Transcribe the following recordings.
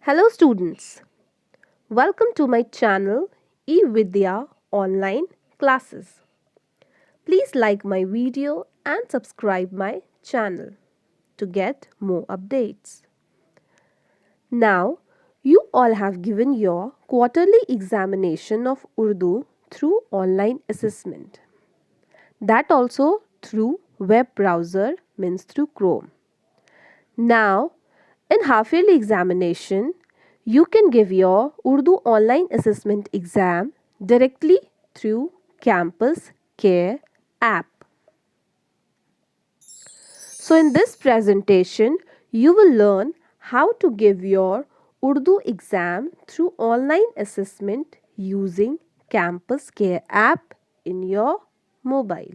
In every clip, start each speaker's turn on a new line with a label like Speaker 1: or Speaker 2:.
Speaker 1: Hello students, welcome to my channel eVidya Online Classes. Please like my video and subscribe my channel to get more updates. Now, you all have given your quarterly examination of Urdu through online assessment. That also through web browser means through Chrome. Now, in half yearly examination, you can give your Urdu online assessment exam directly through Campus Care app. So, in this presentation, you will learn how to give your Urdu exam through online assessment using Campus Care app in your mobile.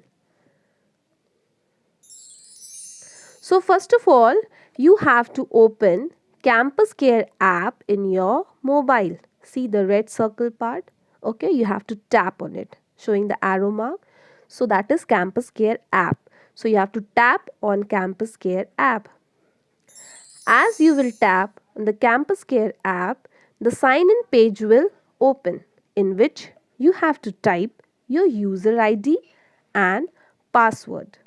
Speaker 1: So first of all, you have to open Campus Care app in your mobile. See the red circle part? Okay, you have to tap on it, showing the arrow mark. So that is Campus Care app. So you have to tap on Campus Care app. As you will tap on the Campus Care app, the sign in page will open, in which you have to type your user ID and password.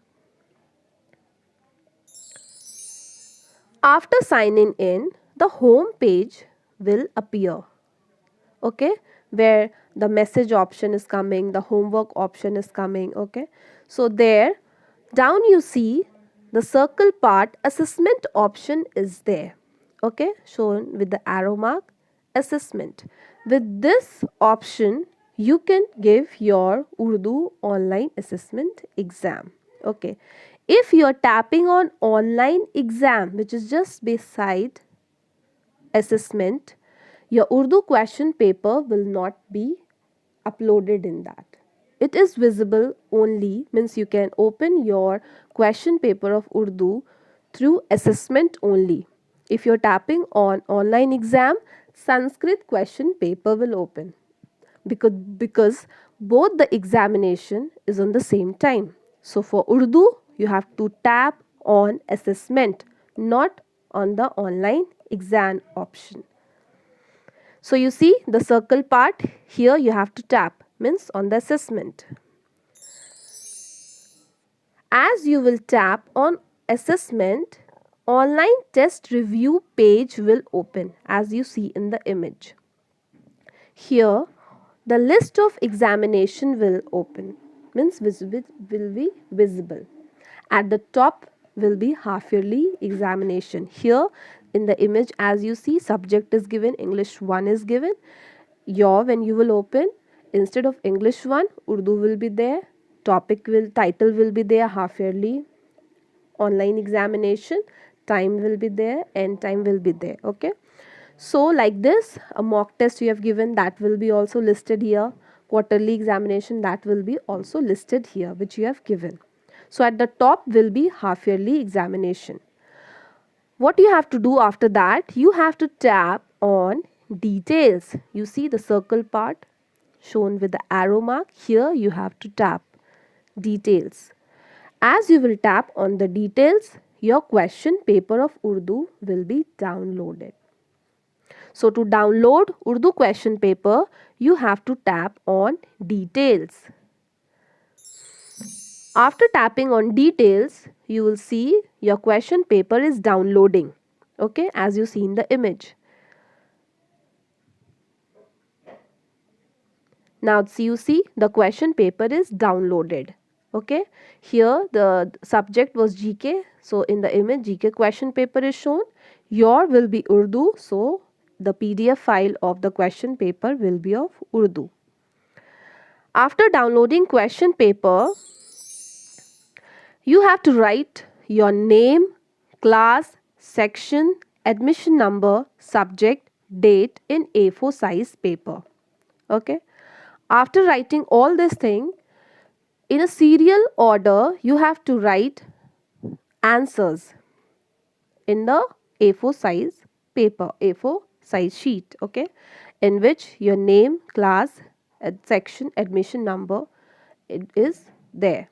Speaker 1: After signing in, the home page will appear. Okay, where the message option is coming, the homework option is coming. Okay, so there down you see the circle part assessment option is there. Okay, shown with the arrow mark assessment. With this option, you can give your Urdu online assessment exam. Okay, if you are tapping on online exam, which is just beside assessment, your Urdu question paper will not be uploaded in that. It is visible only, means you can open your question paper of Urdu through assessment only. If you're tapping on online exam, Sanskrit question paper will open because both the examination is on the same time. So for Urdu, you have to tap on assessment, not on the online exam option. So you see the circle part here you have to tap, means on the assessment. As you will tap on assessment, online test review page will open as you see in the image. Here the list of examination will open, means will be visible. At the top will be half yearly examination. Here in the image as you see, subject is given, English 1 is given. When you will open, instead of English 1, Urdu will be there, title will be there, half yearly online examination, time will be there, end time will be there. Okay, so like this, a mock test you have given, that will be also listed here. Quarterly examination, that will be also listed here, which you have given. So at the top will be half yearly examination. What you have to do after that, you have to tap on details. You see the circle part shown with the arrow mark. Here you have to tap details. As you will tap on the details, your question paper of Urdu will be downloaded. So to download Urdu question paper, you have to tap on details. After tapping on details, you will see your question paper is downloading. Okay, as you see in the image. Now you see the question paper is downloaded. Okay, here the subject was GK, so in the image GK question paper is shown. Your will be Urdu, so the PDF file of the question paper will be of Urdu. After downloading question paper, you have to write your name, class, section, admission number, subject, date in A4 size paper. Okay, after writing all this thing in a serial order, you have to write answers in the A4 size paper, A4 size sheet. Okay, in which your name, class, section, admission number, it is there.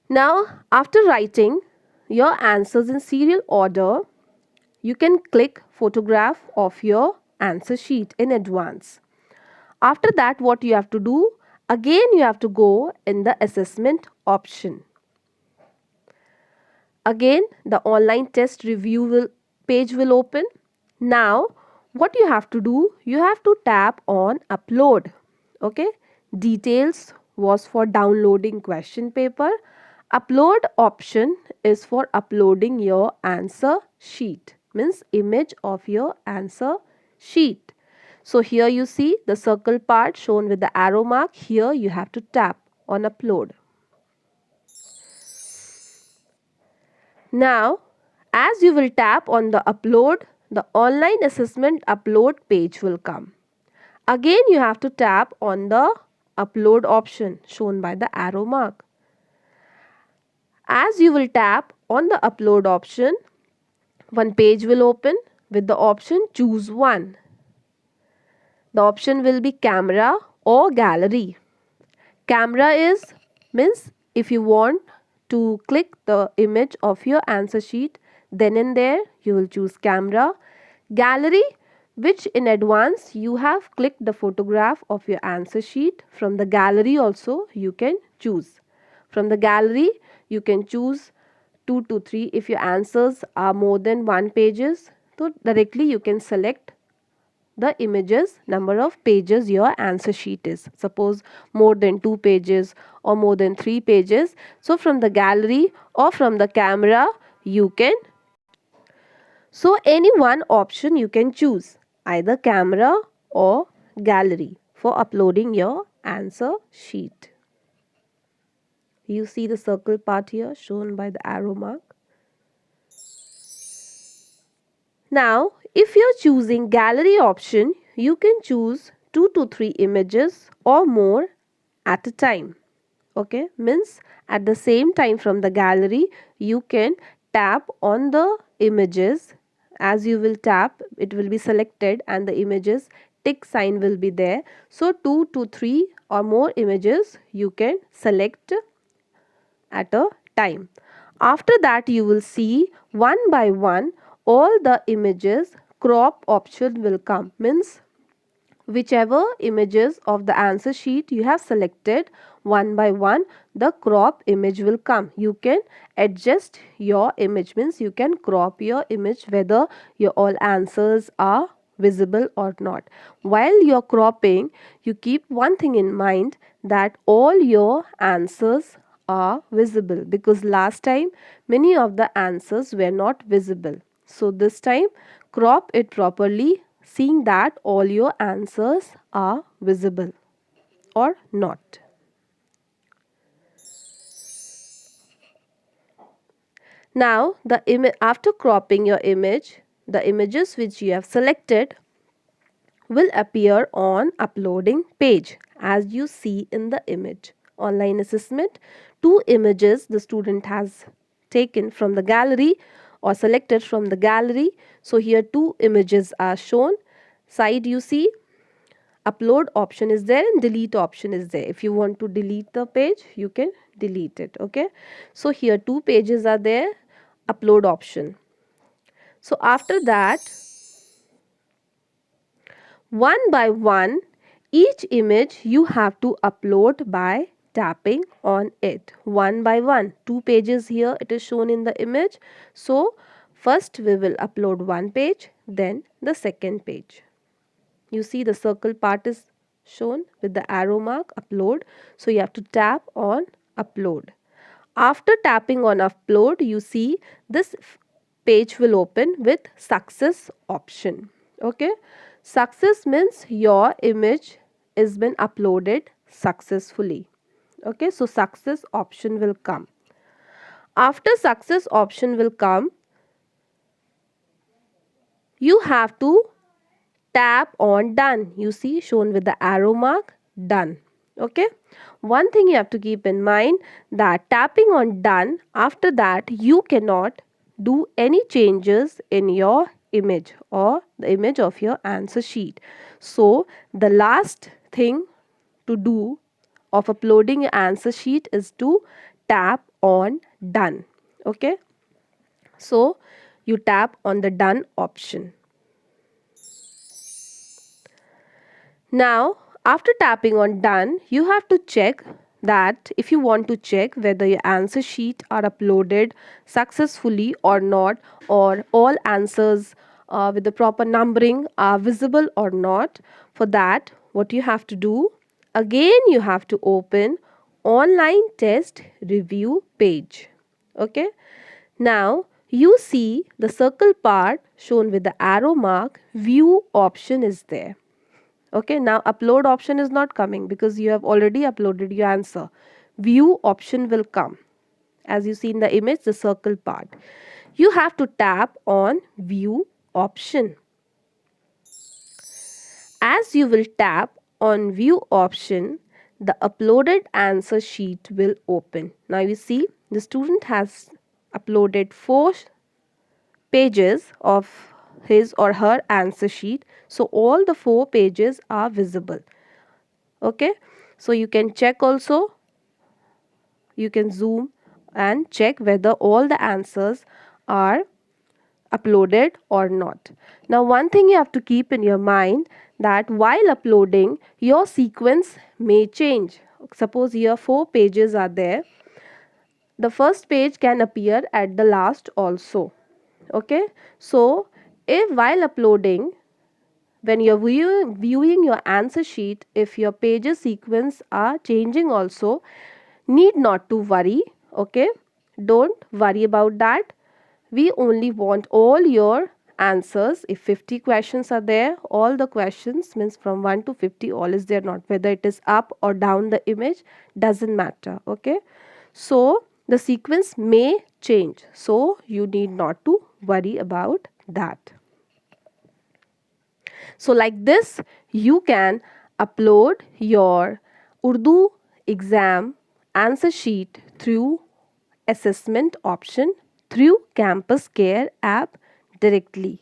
Speaker 1: Now after writing your answers in serial order, you can click photograph of your answer sheet in advance. After that, what you have to do, again you have to go in the assessment option. Again the online test review page will open. Now what you have to do, you have to tap on upload. Okay, details was for downloading question paper. Upload option is for uploading your answer sheet, means image of your answer sheet. So here you see the circle part shown with the arrow mark. Here you have to tap on upload. Now, as you will tap on the upload, the online assessment upload page will come. Again, you have to tap on the upload option shown by the arrow mark. As you will tap on the upload option, one page will open with the option choose one. The option will be camera or gallery. Camera means if you want to click the image of your answer sheet, then and there you will choose camera. Gallery, which in advance you have clicked the photograph of your answer sheet. From the gallery also you can choose. From the gallery you can choose 2 to 3 if your answers are more than 1 pages. So directly you can select the images, number of pages your answer sheet is. Suppose more than 2 pages or more than 3 pages. So from the gallery or from the camera you can. So any one option you can choose, either camera or gallery, for uploading your answer sheet. You see the circle part here shown by the arrow mark. Now, if you're choosing gallery option, you can choose 2 to 3 images or more at a time. Okay, means at the same time from the gallery, you can tap on the images. As you will tap, it will be selected and the images tick sign will be there. So 2 to 3 or more images you can select at a time. After that, you will see one by one all the images crop option will come, means whichever images of the answer sheet you have selected, one by one the crop image will come. You can adjust your image, means you can crop your image whether your all answers are visible or not. While you're cropping, you keep one thing in mind, that all your answers are visible, because last time many of the answers were not visible. So this time crop it properly, seeing that all your answers are visible or not. Now after cropping your image, the images which you have selected will appear on uploading page as you see in the image. Online assessment, 2 images the student has taken from the gallery or selected from the gallery. So here 2 images are shown. Side you see upload option is there and delete option is there. If you want to delete the page, you can delete it. Okay, so here 2 pages are there, upload option. So after that, one by one each image you have to upload by tapping on it one by one. 2 pages here it is shown in the image. So first we will upload one page, then the second page. You see the circle part is shown with the arrow mark upload. So you have to tap on upload. After tapping on upload, you see this page will open with success option. Okay, success means your image has been uploaded successfully. Okay, so success option will come. After success option will come, you have to tap on done. You see shown with the arrow mark done. Okay, one thing you have to keep in mind, that tapping on done, after that you cannot do any changes in your image or the image of your answer sheet. So the last thing to do of uploading your answer sheet is to tap on done. Okay, so you tap on the done option. Now, after tapping on done, you have to check that if you want to check whether your answer sheet are uploaded successfully or not, or all answers with the proper numbering are visible or not. For that, what you have to do, again you have to open online test review page. Okay. Now you see the circle part shown with the arrow mark, view option is there. Okay, now upload option is not coming because you have already uploaded your answer. View option will come. As you see in the image, the circle part. You have to tap on view option. As you will tap on view option, the uploaded answer sheet will open. Now you see the student has uploaded 4 pages of his or her answer sheet. So all the 4 pages are visible. Okay, so you can check also, you can zoom and check whether all the answers are uploaded or not. Now one thing you have to keep in your mind, that while uploading your sequence may change. Suppose here 4 pages are there, the first page can appear at the last also. Okay, so if while uploading, when you're viewing your answer sheet, if your pages sequence are changing also, need not to worry. Okay, don't worry about that. We only want all your answers. If 50 questions are there, all the questions, means from 1 to 50, all is there, not whether it is up or down the image, doesn't matter. Okay, so the sequence may change, so you need not to worry about that. So like this, you can upload your Urdu exam answer sheet through assessment option through Campus Care app directly.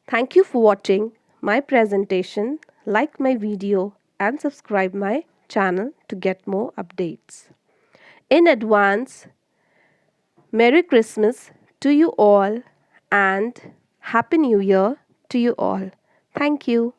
Speaker 1: Thank you for watching my presentation. Like my video and subscribe my channel to get more updates. In advance, Merry Christmas to you all and Happy New Year to you all. Thank you.